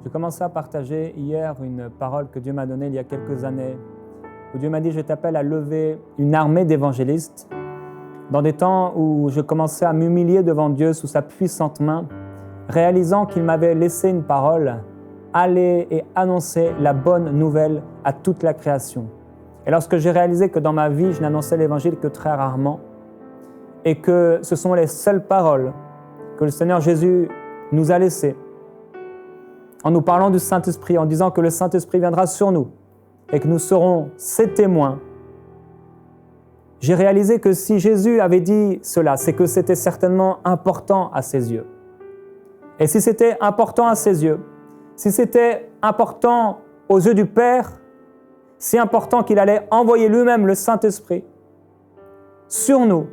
J'ai commencé à partager hier une parole que Dieu m'a donnée il y a quelques années, où Dieu m'a dit « Je t'appelle à lever une armée d'évangélistes » dans des temps où je commençais à m'humilier devant Dieu sous sa puissante main, réalisant qu'il m'avait laissé une parole, aller et annoncer la bonne nouvelle à toute la création. Et lorsque j'ai réalisé que dans ma vie, je n'annonçais l'évangile que très rarement, et que ce sont les seules paroles que le Seigneur Jésus nous a laissées, en nous parlant du Saint-Esprit, en disant que le Saint-Esprit viendra sur nous et que nous serons ses témoins, j'ai réalisé que si Jésus avait dit cela, c'est que c'était certainement important à ses yeux. Et si c'était important à ses yeux, si c'était important aux yeux du Père, si important qu'il allait envoyer lui-même le Saint-Esprit sur nous,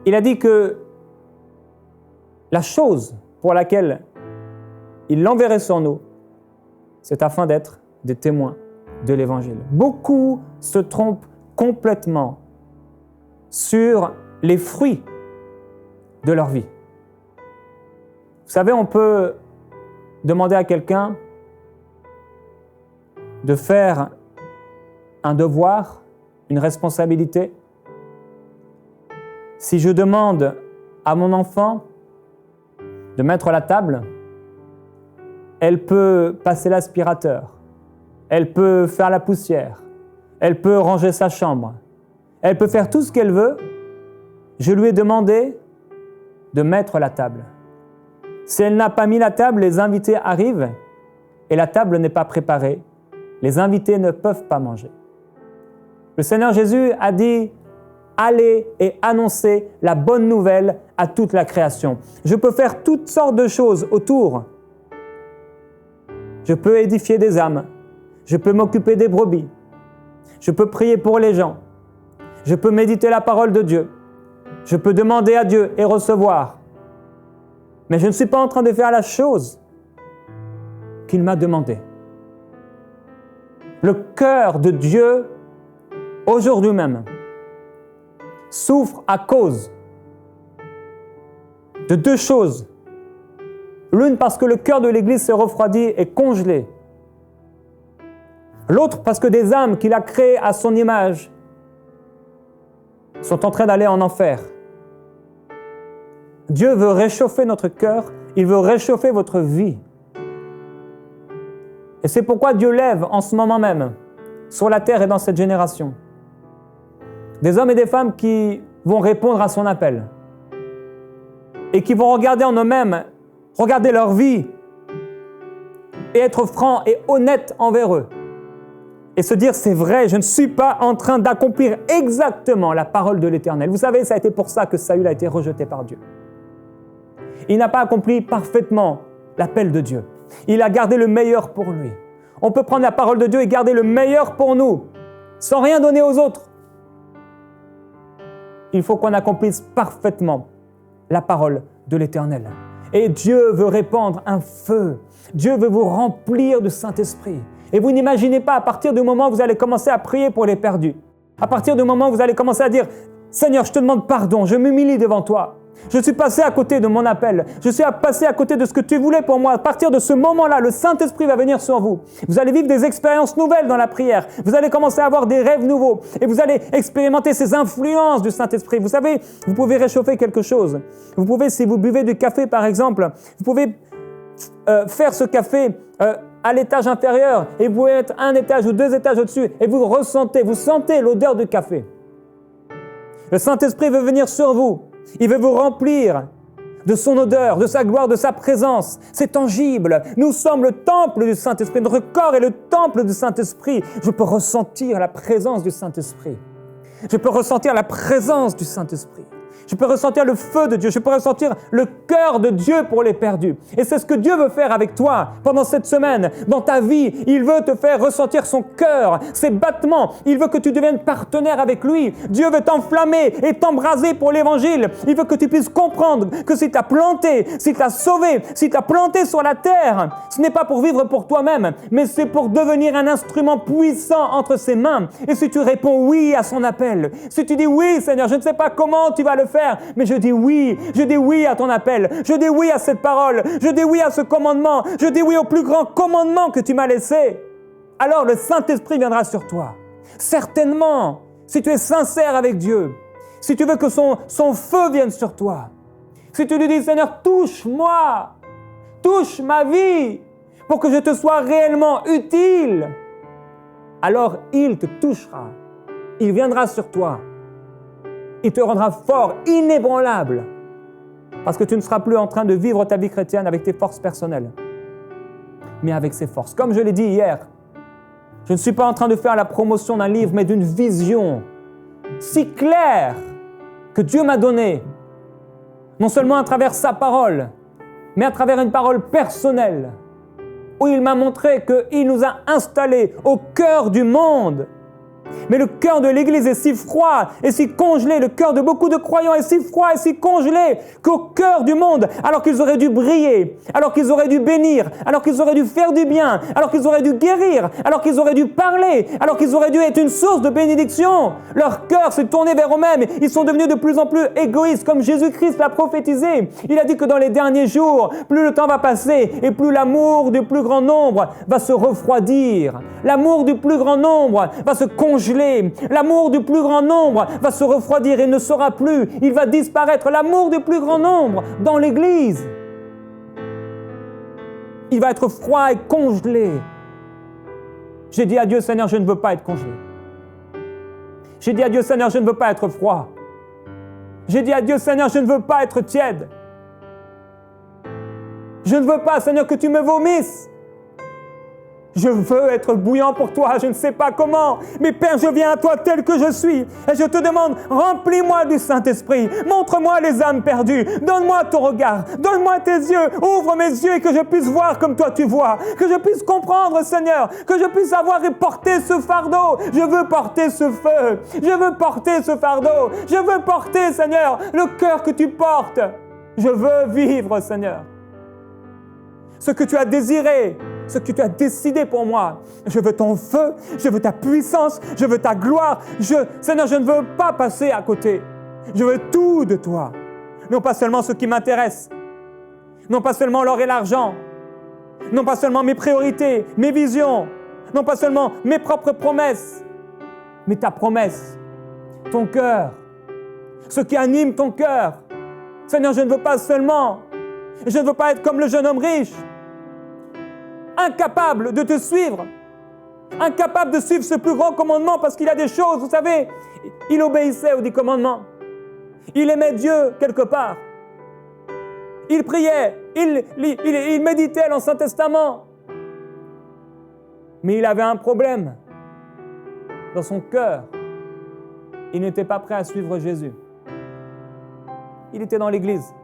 il a dit que la chose pour laquelle il l'enverrait sur nous, c'est afin d'être des témoins de l'Évangile. Beaucoup se trompent complètement sur les fruits de leur vie. Vous savez, on peut demander à quelqu'un de faire un devoir, une responsabilité. Si je demande à mon enfant de mettre la table, elle peut passer l'aspirateur, elle peut faire la poussière, elle peut ranger sa chambre, elle peut faire tout ce qu'elle veut. Je lui ai demandé de mettre la table. Si elle n'a pas mis la table, les invités arrivent et la table n'est pas préparée. Les invités ne peuvent pas manger. Le Seigneur Jésus a dit « Allez et annoncez la bonne nouvelle à toute la création ». Je peux faire toutes sortes de choses autour. Je peux édifier des âmes. Je peux m'occuper des brebis. Je peux prier pour les gens. Je peux méditer la parole de Dieu. Je peux demander à Dieu et recevoir. Mais je ne suis pas en train de faire la chose qu'il m'a demandé. Le cœur de Dieu, aujourd'hui même, souffre à cause de deux choses. L'une parce que le cœur de l'Église s'est refroidi et congelé. L'autre parce que des âmes qu'il a créées à son image sont en train d'aller en enfer. Dieu veut réchauffer notre cœur, il veut réchauffer votre vie. Et c'est pourquoi Dieu lève en ce moment même, sur la terre et dans cette génération, des hommes et des femmes qui vont répondre à son appel et qui vont regarder en eux-mêmes, regarder leur vie et être francs et honnêtes envers eux et se dire c'est vrai, je ne suis pas en train d'accomplir exactement la parole de l'Éternel. Vous savez, ça a été pour ça que Saül a été rejeté par Dieu. Il n'a pas accompli parfaitement l'appel de Dieu. Il a gardé le meilleur pour lui. On peut prendre la parole de Dieu et garder le meilleur pour nous, sans rien donner aux autres. Il faut qu'on accomplisse parfaitement la parole de l'Éternel. Et Dieu veut répandre un feu. Dieu veut vous remplir du Saint-Esprit. Et vous n'imaginez pas, à partir du moment où vous allez commencer à prier pour les perdus, à partir du moment où vous allez commencer à dire « Seigneur, je te demande pardon, je m'humilie devant toi. Je suis passé à côté de mon appel. Je suis passé à côté de ce que tu voulais pour moi. » À partir de ce moment-là, le Saint-Esprit va venir sur vous. Vous allez vivre des expériences nouvelles dans la prière. Vous allez commencer à avoir des rêves nouveaux. Et vous allez expérimenter ces influences du Saint-Esprit. Vous savez, vous pouvez réchauffer quelque chose. Vous pouvez, si vous buvez du café par exemple, vous pouvez faire ce café à l'étage inférieur. Et vous pouvez être un étage ou deux étages au-dessus. Et vous sentez l'odeur du café. Le Saint-Esprit veut venir sur vous. Il veut vous remplir de son odeur, de sa gloire, de sa présence. C'est tangible. Nous sommes le temple du Saint-Esprit. Notre corps est le temple du Saint-Esprit. Je peux ressentir la présence du Saint-Esprit. Je peux ressentir la présence du Saint-Esprit. Je peux ressentir le feu de Dieu. Je peux ressentir le cœur de Dieu pour les perdus. Et c'est ce que Dieu veut faire avec toi pendant cette semaine. Dans ta vie, il veut te faire ressentir son cœur, ses battements. Il veut que tu deviennes partenaire avec lui. Dieu veut t'enflammer et t'embraser pour l'Évangile. Il veut que tu puisses comprendre que s'il t'a planté, s'il t'a sauvé, s'il t'a planté sur la terre, ce n'est pas pour vivre pour toi-même, mais c'est pour devenir un instrument puissant entre ses mains. Et si tu réponds oui à son appel, si tu dis oui, Seigneur, je ne sais pas comment tu vas le faire, mais je dis oui à ton appel, je dis oui à cette parole, je dis oui à ce commandement, je dis oui au plus grand commandement que tu m'as laissé. Alors le Saint-Esprit viendra sur toi. Certainement, si tu es sincère avec Dieu, si tu veux que son feu vienne sur toi, si tu lui dis, Seigneur, touche-moi, touche ma vie, pour que je te sois réellement utile, alors il te touchera, il viendra sur toi, il te rendra fort, inébranlable, parce que tu ne seras plus en train de vivre ta vie chrétienne avec tes forces personnelles, mais avec ses forces. Comme je l'ai dit hier, je ne suis pas en train de faire la promotion d'un livre, mais d'une vision si claire que Dieu m'a donnée, non seulement à travers sa parole, mais à travers une parole personnelle, où il m'a montré qu'il nous a installés au cœur du monde. Mais le cœur de l'Église est si froid et si congelé, le cœur de beaucoup de croyants est si froid et si congelé qu'au cœur du monde, alors qu'ils auraient dû briller, alors qu'ils auraient dû bénir, alors qu'ils auraient dû faire du bien, alors qu'ils auraient dû guérir, alors qu'ils auraient dû parler, alors qu'ils auraient dû être une source de bénédiction, leur cœur s'est tourné vers eux-mêmes. Ils sont devenus de plus en plus égoïstes, comme Jésus-Christ l'a prophétisé. Il a dit que dans les derniers jours, plus le temps va passer et plus l'amour du plus grand nombre va se refroidir. L'amour du plus grand nombre va se congeler. L'amour du plus grand nombre va se refroidir et ne sera plus. Il va disparaître. L'amour du plus grand nombre dans l'Église, il va être froid et congelé. J'ai dit à Dieu, Seigneur, je ne veux pas être congelé. J'ai dit à Dieu, Seigneur, je ne veux pas être froid. J'ai dit à Dieu, Seigneur, je ne veux pas être tiède. Je ne veux pas, Seigneur, que tu me vomisses. Je veux être bouillant pour toi, je ne sais pas comment, mais Père, je viens à toi tel que je suis et je te demande, remplis-moi du Saint-Esprit, montre-moi les âmes perdues, donne-moi ton regard, donne-moi tes yeux, ouvre mes yeux et que je puisse voir comme toi tu vois, que je puisse comprendre, Seigneur, que je puisse avoir et porter ce fardeau. Je veux porter ce feu, je veux porter ce fardeau, je veux porter, Seigneur, le cœur que tu portes. Je veux vivre, Seigneur, ce que tu as désiré, ce que tu as décidé pour moi. Je veux ton feu, je veux ta puissance, je veux ta gloire. Seigneur, je ne veux pas passer à côté. Je veux tout de toi. Non pas seulement ce qui m'intéresse, non pas seulement l'or et l'argent, non pas seulement mes priorités, mes visions, non pas seulement mes propres promesses, mais ta promesse, ton cœur, ce qui anime ton cœur. Seigneur, je ne veux pas seulement, je ne veux pas être comme le jeune homme riche, incapable de te suivre, incapable de suivre ce plus grand commandement parce qu'il a des choses, vous savez, il obéissait aux 10 commandements. Il aimait Dieu quelque part. Il priait, il méditait l'Ancien Testament. Mais il avait un problème dans son cœur. Il n'était pas prêt à suivre Jésus. Il était dans l'église.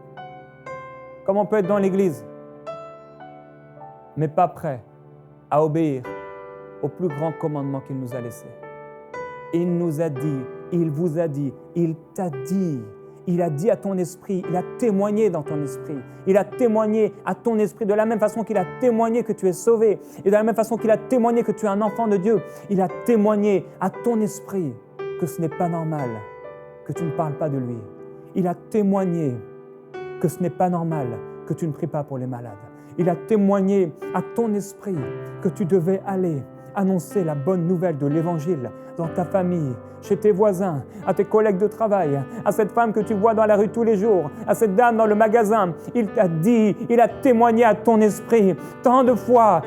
Comme on peut être dans l'église, mais pas prêt à obéir au plus grand commandement qu'il nous a laissé. Il nous a dit, il vous a dit, il t'a dit, il a dit à ton esprit, il a témoigné dans ton esprit, il a témoigné à ton esprit de la même façon qu'il a témoigné que tu es sauvé et de la même façon qu'il a témoigné que tu es un enfant de Dieu. Il a témoigné à ton esprit que ce n'est pas normal que tu ne parles pas de lui. Il a témoigné que ce n'est pas normal que tu ne pries pas pour les malades. Il a témoigné à ton esprit que tu devais aller annoncer la bonne nouvelle de l'Évangile dans ta famille, chez tes voisins, à tes collègues de travail, à cette femme que tu vois dans la rue tous les jours, à cette dame dans le magasin. Il t'a dit, il a témoigné à ton esprit. Tant de fois,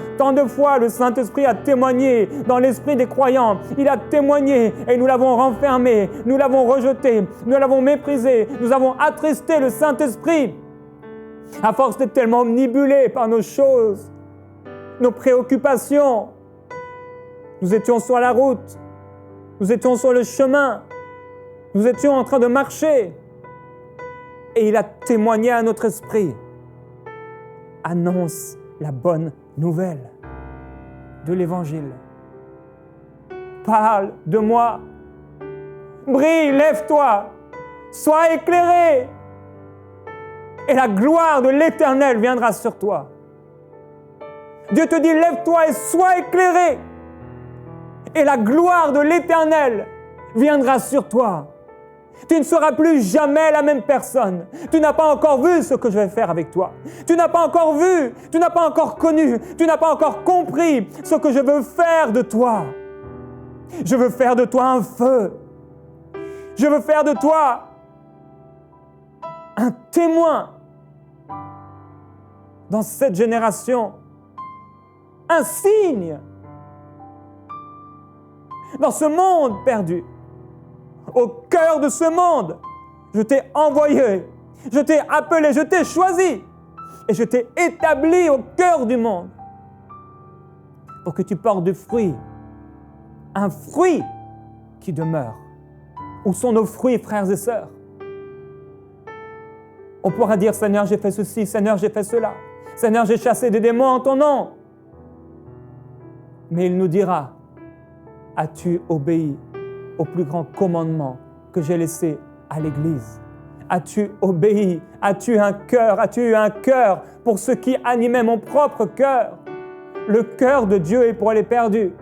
le Saint-Esprit a témoigné dans l'esprit des croyants. Il a témoigné et nous l'avons renfermé, nous l'avons rejeté, nous l'avons méprisé, nous avons attristé le Saint-Esprit. À force d'être tellement omnibulés par nos choses, nos préoccupations, nous étions sur la route, nous étions sur le chemin, nous étions en train de marcher. Et il a témoigné à notre esprit. Annonce la bonne nouvelle de l'Évangile. Parle de moi. Brille, lève-toi, sois éclairé. Et la gloire de l'Éternel viendra sur toi. Dieu te dit, lève-toi et sois éclairé. Et la gloire de l'Éternel viendra sur toi. Tu ne seras plus jamais la même personne. Tu n'as pas encore vu ce que je vais faire avec toi. Tu n'as pas encore vu, tu n'as pas encore connu, tu n'as pas encore compris ce que je veux faire de toi. Je veux faire de toi un feu. Je veux faire de toi un témoin dans cette génération, un signe dans ce monde perdu. Au cœur de ce monde, je t'ai envoyé, je t'ai appelé, je t'ai choisi et je t'ai établi au cœur du monde pour que tu portes du fruit, un fruit qui demeure. Où sont nos fruits, frères et sœurs? On pourra dire, Seigneur, j'ai fait ceci, Seigneur, j'ai fait cela, Seigneur, j'ai chassé des démons en ton nom. Mais il nous dira, as-tu obéi au plus grand commandement que j'ai laissé à l'Église? As-tu obéi? As-tu un cœur? As-tu eu un cœur pour ce qui animait mon propre cœur? Le cœur de Dieu est pour les perdus.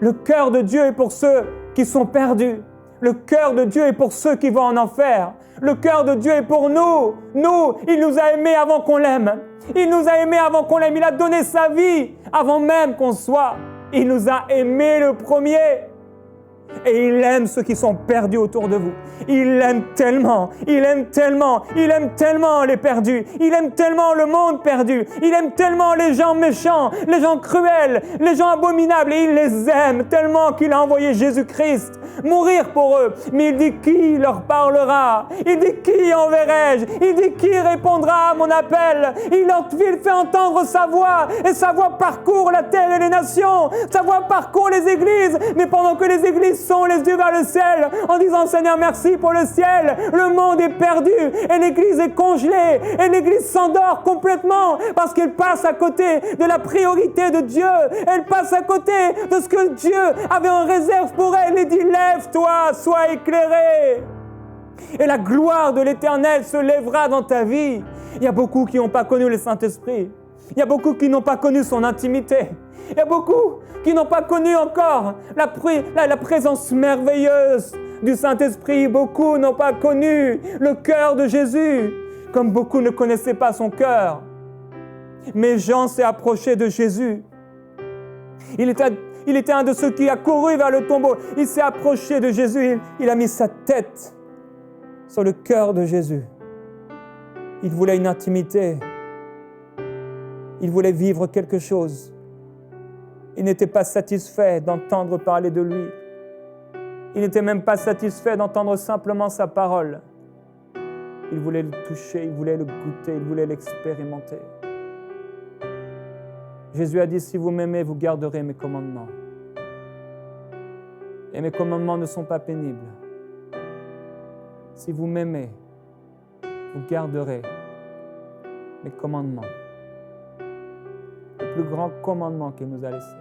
Le cœur de Dieu est pour ceux qui sont perdus. Le cœur de Dieu est pour ceux qui vont en enfer. Le cœur de Dieu est pour nous. Nous, il nous a aimés avant qu'on l'aime. Il nous a aimés avant qu'on l'aime. Il a donné sa vie avant même qu'on soit. Il nous a aimés le premier. Et il aime ceux qui sont perdus autour de vous. Il aime tellement, il aime tellement, il aime tellement les perdus. Il aime tellement le monde perdu. Il aime tellement les gens méchants, les gens cruels, les gens abominables. Et il les aime tellement qu'il a envoyé Jésus-Christ mourir pour eux. Mais il dit, qui leur parlera? Il dit, qui enverrai-je? Il dit, qui répondra à mon appel? Il fait entendre sa voix. Et sa voix parcourt la terre et les nations. Sa voix parcourt les églises. Mais pendant que les églises sont les yeux vers le ciel, en disant, Seigneur, merci pour le ciel, le monde est perdu et l'église est congelée et l'église s'endort complètement parce qu'elle passe à côté de la priorité de Dieu. Elle passe à côté de ce que Dieu avait en réserve pour elle. Il dit, lève-toi, sois éclairé. Et la gloire de l'Éternel se lèvera dans ta vie. Il y a beaucoup qui n'ont pas connu le Saint-Esprit. Il y a beaucoup qui n'ont pas connu son intimité. Il y a beaucoup qui n'ont pas connu encore la présence merveilleuse du Saint-Esprit. Beaucoup n'ont pas connu le cœur de Jésus, comme beaucoup ne connaissaient pas son cœur. Mais Jean s'est approché de Jésus. Il était un de ceux qui a couru vers le tombeau. Il s'est approché de Jésus. Il a mis sa tête sur le cœur de Jésus. Il voulait une intimité. Il voulait vivre quelque chose. Il n'était pas satisfait d'entendre parler de lui. Il n'était même pas satisfait d'entendre simplement sa parole. Il voulait le toucher, il voulait le goûter, il voulait l'expérimenter. Jésus a dit, si vous m'aimez, vous garderez mes commandements. Et mes commandements ne sont pas pénibles. Si vous m'aimez, vous garderez mes commandements. Le plus grand commandement qu'il nous a laissé,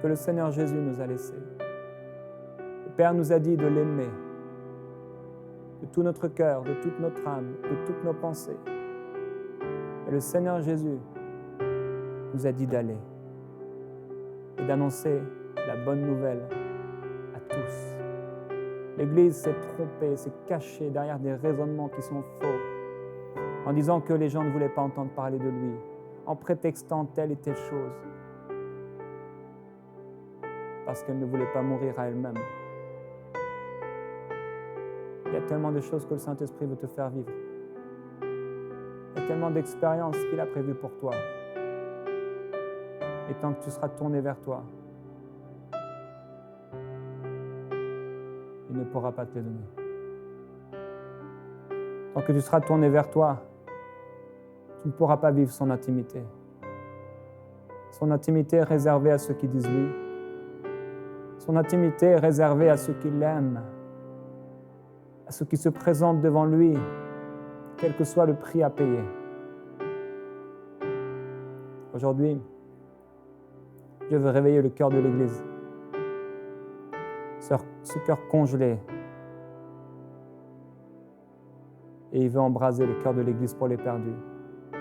que le Seigneur Jésus nous a laissé. Le Père nous a dit de l'aimer de tout notre cœur, de toute notre âme, de toutes nos pensées. Et le Seigneur Jésus nous a dit d'aller et d'annoncer la bonne nouvelle à tous. L'Église s'est trompée, s'est cachée derrière des raisonnements qui sont faux, en disant que les gens ne voulaient pas entendre parler de lui, en prétextant telle et telle chose, parce qu'elle ne voulait pas mourir à elle-même. Il y a tellement de choses que le Saint-Esprit veut te faire vivre. Il y a tellement d'expériences qu'il a prévues pour toi. Et tant que tu seras tourné vers toi, il ne pourra pas te les donner. Tant que tu seras tourné vers toi, tu ne pourras pas vivre son intimité. Son intimité est réservée à ceux qui disent oui. Son intimité est réservée à ceux qui l'aiment, à ceux qui se présentent devant lui, quel que soit le prix à payer. Aujourd'hui, Dieu veut réveiller le cœur de l'Église, ce cœur congelé. Et il veut embraser le cœur de l'Église pour les perdus.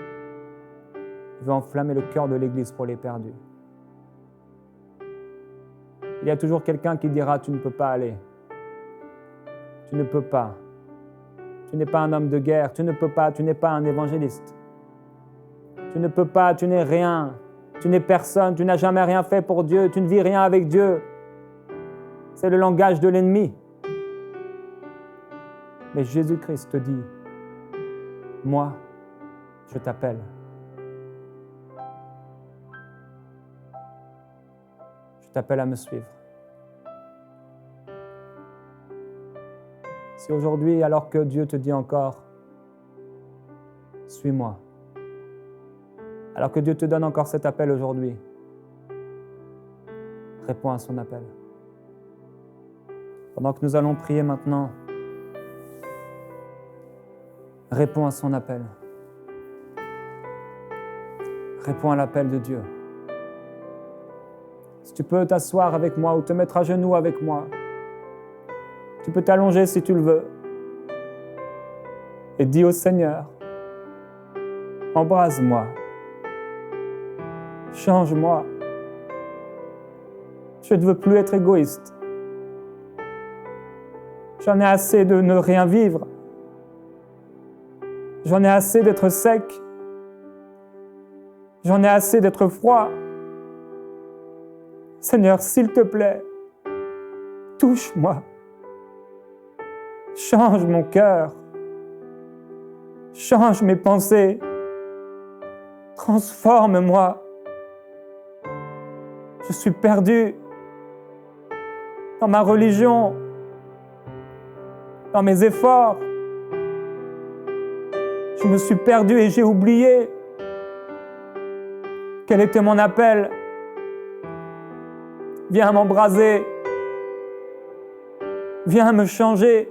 Il veut enflammer le cœur de l'Église pour les perdus. Il y a toujours quelqu'un qui dira « tu ne peux pas aller ». Tu ne peux pas. Tu n'es pas un homme de guerre. Tu ne peux pas. Tu n'es pas un évangéliste. Tu ne peux pas. Tu n'es rien. Tu n'es personne. Tu n'as jamais rien fait pour Dieu. Tu ne vis rien avec Dieu. C'est le langage de l'ennemi. Mais Jésus-Christ te dit, moi, je t'appelle. Je t'appelle à me suivre. Si aujourd'hui, alors que Dieu te dit encore, suis-moi, alors que Dieu te donne encore cet appel aujourd'hui, réponds à son appel. Pendant que nous allons prier maintenant, réponds à son appel. Réponds à l'appel de Dieu. Si tu peux t'asseoir avec moi ou te mettre à genoux avec moi, tu peux t'allonger si tu le veux et dis au Seigneur, embrase-moi, change-moi. Je ne veux plus être égoïste. J'en ai assez de ne rien vivre. J'en ai assez d'être sec. J'en ai assez d'être froid. Seigneur, s'il te plaît, touche-moi. Change mon cœur. Change mes pensées. Transforme-moi. Je suis perdu dans ma religion, dans mes efforts. Je me suis perdu et j'ai oublié quel était mon appel. Viens m'embraser. Viens me changer.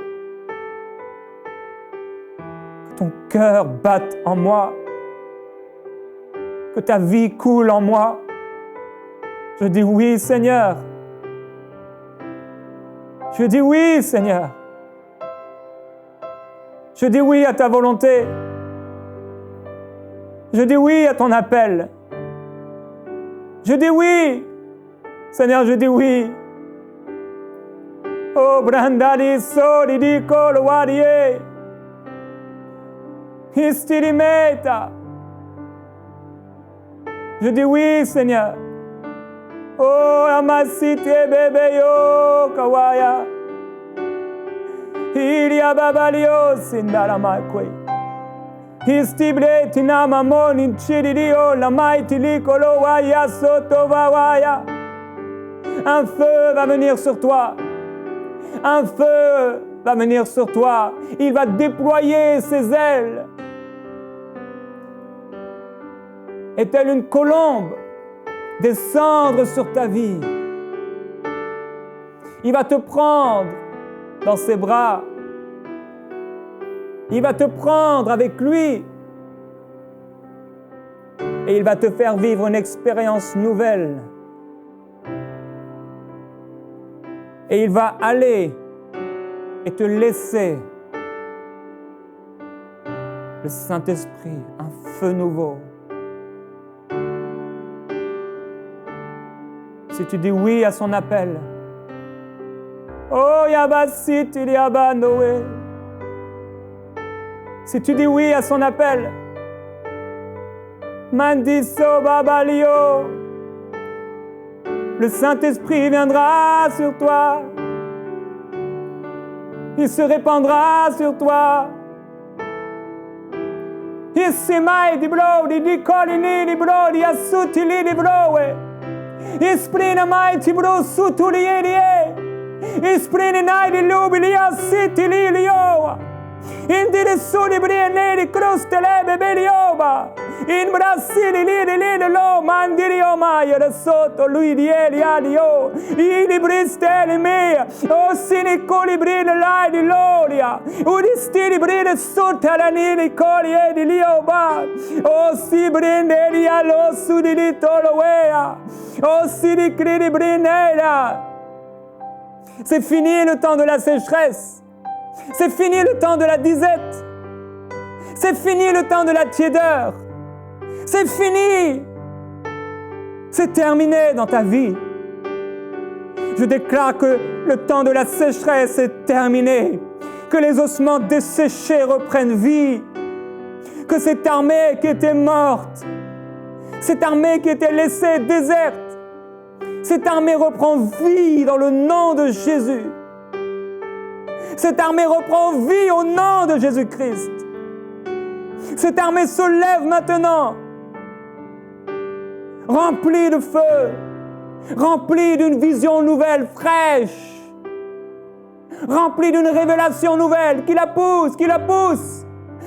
Que ton cœur batte en moi. Que ta vie coule en moi. Je dis oui, Seigneur. Je dis oui, Seigneur. Je dis oui à ta volonté. Je dis oui à ton appel. Je dis oui. Seigneur, je dis oui. Oh, brandali soli di colwarie. Istirimeta. Je dis oui, Seigneur. Oh, amasite bebe yo kawaya. Ilia babalio sindalamakwe. Istible tinama moni chiririo la maitili kolowaya sotovawaya. Un feu va venir sur toi. Un feu va venir sur toi. Il va déployer ses ailes. Et telle une colombe, descendre sur ta vie. Il va te prendre dans ses bras. Il va te prendre avec lui. Et il va te faire vivre une expérience nouvelle. Et il va aller et te laisser le Saint-Esprit, un feu nouveau. Si tu dis oui à son appel, oh yabasit il yabanoé. Si tu dis oui à son appel, mandiso babalio, le Saint-Esprit viendra sur toi. Il se répandra sur toi. Issimai di brodi, di colini di brodi, assutili di broe. Isprina mai ti bro sutulienie. Isprina nai di lubili assitili lioa. Indire soli briene di crostele bebelioba. In Brasili li lo mandirio mai da sotto lui di eli adio. I libristeli mia. O sini colibri lai di loria. Udistili brine sotto la nili coli e di lioba. O si brinde di allo su di toloea. O si di cridi brinera. C'est fini le temps de la sécheresse. C'est fini le temps de la disette. C'est fini le temps de la tiédeur. C'est fini. C'est terminé dans ta vie. Je déclare que le temps de la sécheresse est terminé. que les ossements desséchés reprennent vie, que cette armée qui était morte, cette armée qui était laissée déserte, cette armée reprend vie dans le nom de Jésus. Cette armée reprend vie au nom de Jésus-Christ. Cette armée se lève maintenant, remplie de feu, remplie d'une vision nouvelle, fraîche, remplie d'une révélation nouvelle qui la pousse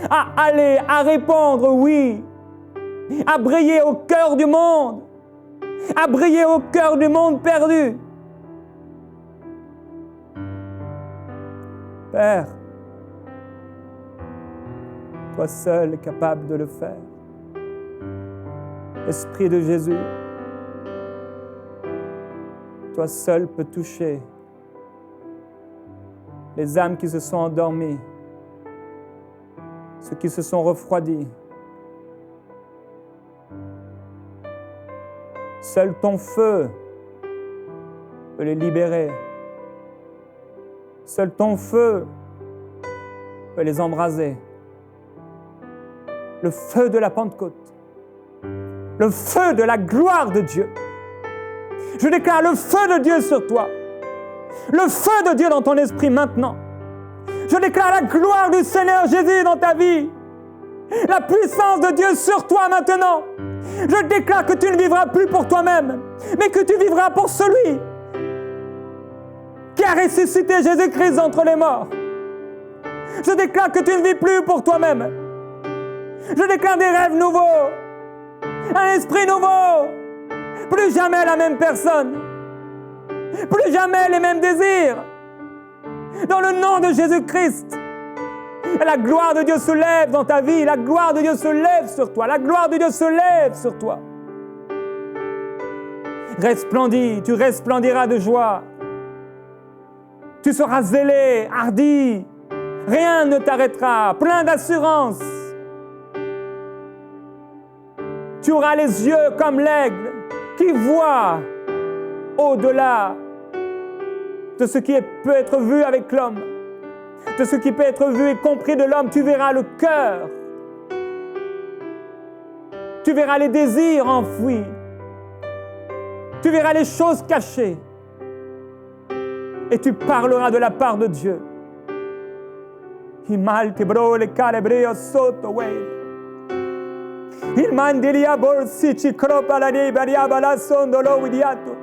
à aller, à répondre, oui, à briller au cœur du monde, à briller au cœur du monde perdu. Père, toi seul es capable de le faire. Esprit de Jésus, toi seul peux toucher les âmes qui se sont endormies, ceux qui se sont refroidis. Seul ton feu peut les libérer. Seul ton feu peut les embraser. Le feu de la Pentecôte. Le feu de la gloire de Dieu. Je déclare le feu de Dieu sur toi. Le feu de Dieu dans ton esprit maintenant. Je déclare la gloire du Seigneur Jésus dans ta vie. La puissance de Dieu sur toi maintenant. Je déclare que tu ne vivras plus pour toi-même, mais que tu vivras pour celui qui a ressuscité Jésus-Christ entre les morts. Je déclare que tu ne vis plus pour toi-même. Je déclare des rêves nouveaux, un esprit nouveau, plus jamais la même personne, plus jamais les mêmes désirs. Dans le nom de Jésus-Christ, la gloire de Dieu se lève dans ta vie, la gloire de Dieu se lève sur toi, la gloire de Dieu se lève sur toi. Resplendis, tu resplendiras de joie. Tu seras zélé, hardi, rien ne t'arrêtera, plein d'assurance. Tu auras les yeux comme l'aigle qui voit au-delà de ce qui peut être vu avec l'homme, de ce qui peut être vu et compris de l'homme. Tu verras le cœur, tu verras les désirs enfouis, tu verras les choses cachées et tu parleras de la part de Dieu. Il mandelia borsi ci cropa la nebaria balassondo lo widiato.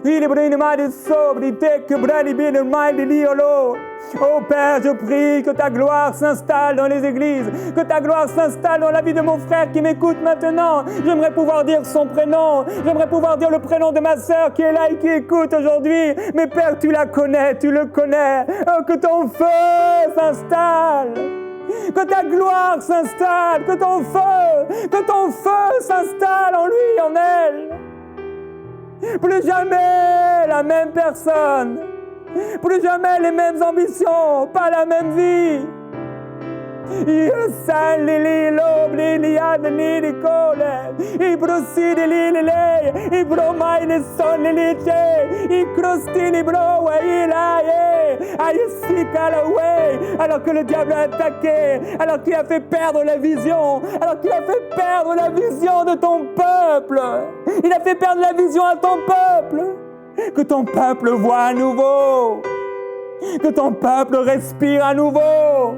Il brûle mal sobre que brûle bien le mal de liolo. Oh Père, je prie que ta gloire s'installe dans les églises, que ta gloire s'installe dans la vie de mon frère qui m'écoute maintenant. J'aimerais pouvoir dire son prénom, j'aimerais pouvoir dire le prénom de ma sœur qui est là et qui écoute aujourd'hui. Mais Père, tu la connais, tu le connais. Oh, que ton feu s'installe. Que ta gloire s'installe, que ton feu s'installe en lui, en elle. Plus jamais la même personne, plus jamais les mêmes ambitions, pas la même vie. Il sale les lobes, les liades, les coles, il brosse les lélés, il bromaille les sons, les léchés, il crosti les bros, il aïe, aïe, si calaway, alors que le diable a attaqué, alors qu'il a fait perdre la vision, alors qu'il a fait perdre la vision de ton peuple, il a fait perdre la vision à ton peuple, que ton peuple voit à nouveau. Que ton peuple respire à nouveau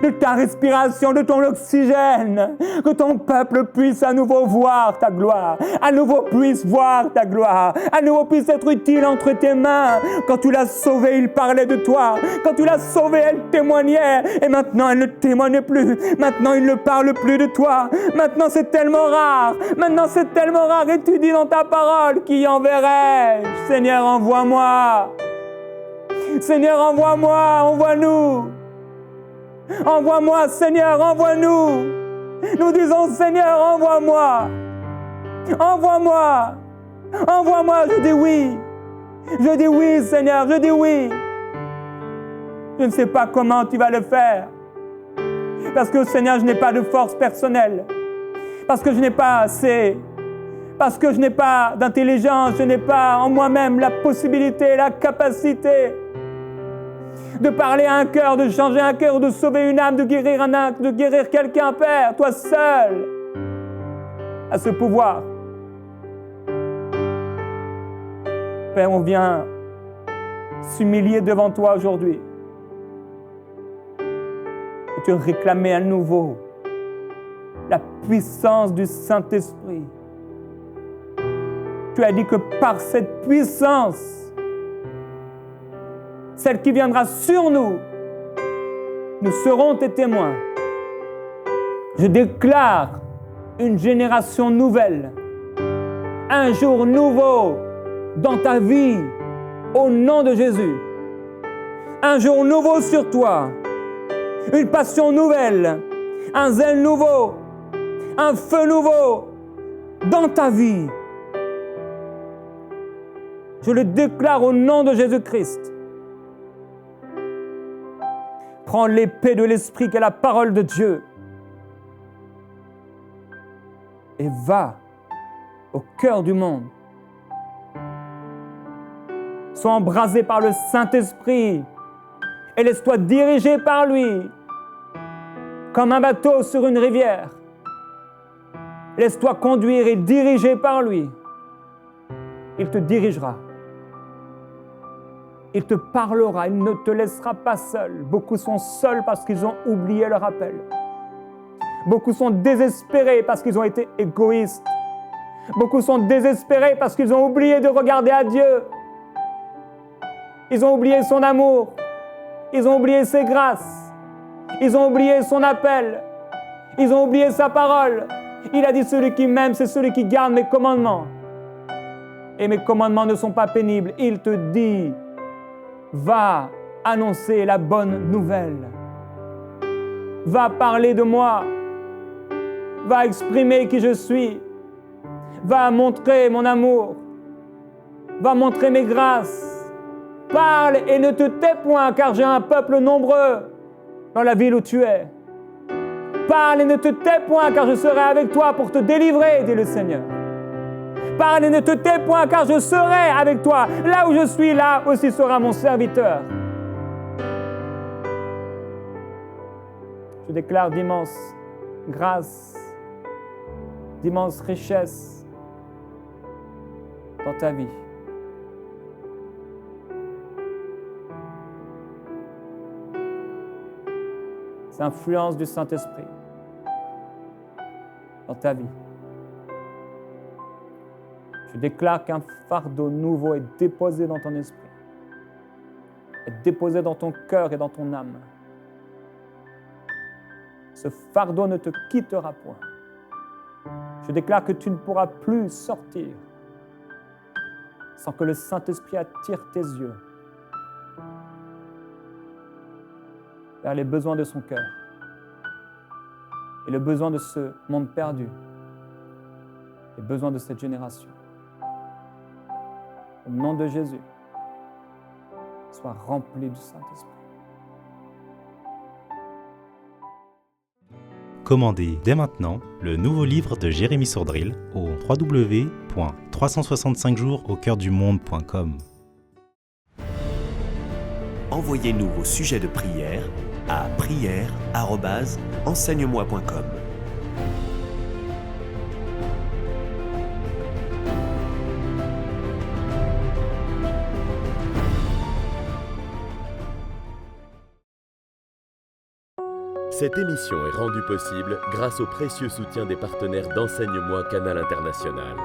de ta respiration, de ton oxygène. Que ton peuple puisse à nouveau voir ta gloire, à nouveau puisse voir ta gloire, à nouveau puisse être utile entre tes mains. Quand tu l'as sauvé, il parlait de toi. Quand tu l'as sauvé, elle témoignait. Et maintenant, elle ne témoigne plus. Maintenant, il ne parle plus de toi. Maintenant, c'est tellement rare. Maintenant, c'est tellement rare. Et tu dis dans ta parole, qui enverrai-je? Seigneur, envoie-moi. Seigneur, envoie-moi, envoie-nous. Envoie-moi, Seigneur, envoie-nous. Nous disons, Seigneur, envoie-moi. Envoie-moi. Envoie-moi, je dis oui. Je dis oui, Seigneur, je dis oui. Je ne sais pas comment tu vas le faire. Parce que, Seigneur, je n'ai pas de force personnelle. Parce que je n'ai pas assez. Parce que je n'ai pas d'intelligence. Je n'ai pas en moi-même la possibilité, la capacité. de parler à un cœur, de changer un cœur, de sauver une âme, de guérir un âme, de guérir quelqu'un, Père. Toi seul as ce pouvoir. Père, on vient s'humilier devant toi aujourd'hui et te réclamer à nouveau la puissance du Saint-Esprit. Tu as dit que par cette puissance, celle qui viendra sur nous, nous serons tes témoins. Je déclare une génération nouvelle, un jour nouveau dans ta vie, au nom de Jésus. Un jour nouveau sur toi, une passion nouvelle, un zèle nouveau, un feu nouveau dans ta vie. Je le déclare au nom de Jésus-Christ. Prends l'épée de l'Esprit qui est la parole de Dieu et va au cœur du monde. Sois embrasé par le Saint-Esprit et laisse-toi diriger par lui comme un bateau sur une rivière. Laisse-toi conduire et diriger par lui. Il te dirigera. Il te parlera, il ne te laissera pas seul. Beaucoup sont seuls parce qu'ils ont oublié leur appel. Beaucoup sont désespérés parce qu'ils ont été égoïstes. Beaucoup sont désespérés parce qu'ils ont oublié de regarder à Dieu. Ils ont oublié son amour. Ils ont oublié ses grâces. Ils ont oublié son appel. Ils ont oublié sa parole. Il a dit, celui qui m'aime, c'est celui qui garde mes commandements. Et mes commandements ne sont pas pénibles. Il te dit, va annoncer la bonne nouvelle. Va parler de moi. Va exprimer qui je suis. Va montrer mon amour. Va montrer mes grâces. Parle et ne te tais point, car j'ai un peuple nombreux dans la ville où tu es. Parle et ne te tais point, car je serai avec toi pour te délivrer, dit le Seigneur. Parle et ne te tais point, car je serai avec toi. Là où je suis, là aussi sera mon serviteur. Je déclare d'immenses grâces, d'immenses richesses dans ta vie. C'est l'influence du Saint-Esprit dans ta vie. Je déclare qu'un fardeau nouveau est déposé dans ton esprit, est déposé dans ton cœur et dans ton âme. Ce fardeau ne te quittera point. Je déclare que tu ne pourras plus sortir sans que le Saint-Esprit attire tes yeux vers les besoins de son cœur et le besoin de ce monde perdu, les besoins de cette génération. Au nom de Jésus, sois rempli du Saint-Esprit. Commandez dès maintenant le nouveau livre de Jérémy Sourdril au www.365jours-au-cœur-du-monde.com. Envoyez-nous vos sujets de prière à prière@enseigne-moi.com. Cette émission est rendue possible grâce au précieux soutien des partenaires d'Enseigne-moi Canal International.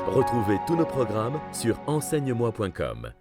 Retrouvez tous nos programmes sur enseigne-moi.com.